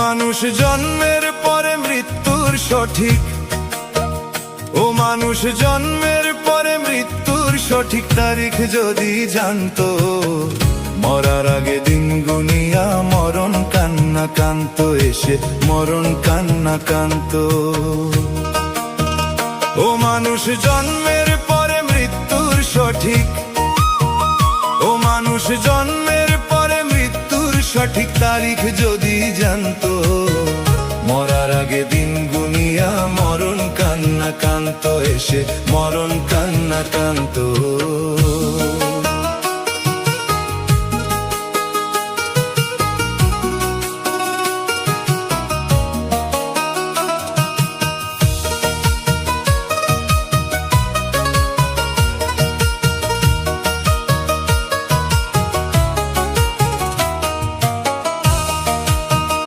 মানুষ জন্মের পরে মৃত্যুর সঠিক, ও মানুষ জন্মের পরে মৃত্যুর সঠিক তারিখ যদি জানতো, মরার আগে দিন গুনিয়া মরণ কান্না কান্ত এসে মরণ কান্না কান্ত। ও মানুষ জন্মের পরে মৃত্যুর সঠিক, ও মানুষ জন্মের পরে মৃত্যুর সঠিক তারিখ যদি জানতো, মরার আগে দিন গুনিয়া মরণ কান্না কান্ত এসে মরণ কান্না কান্ত।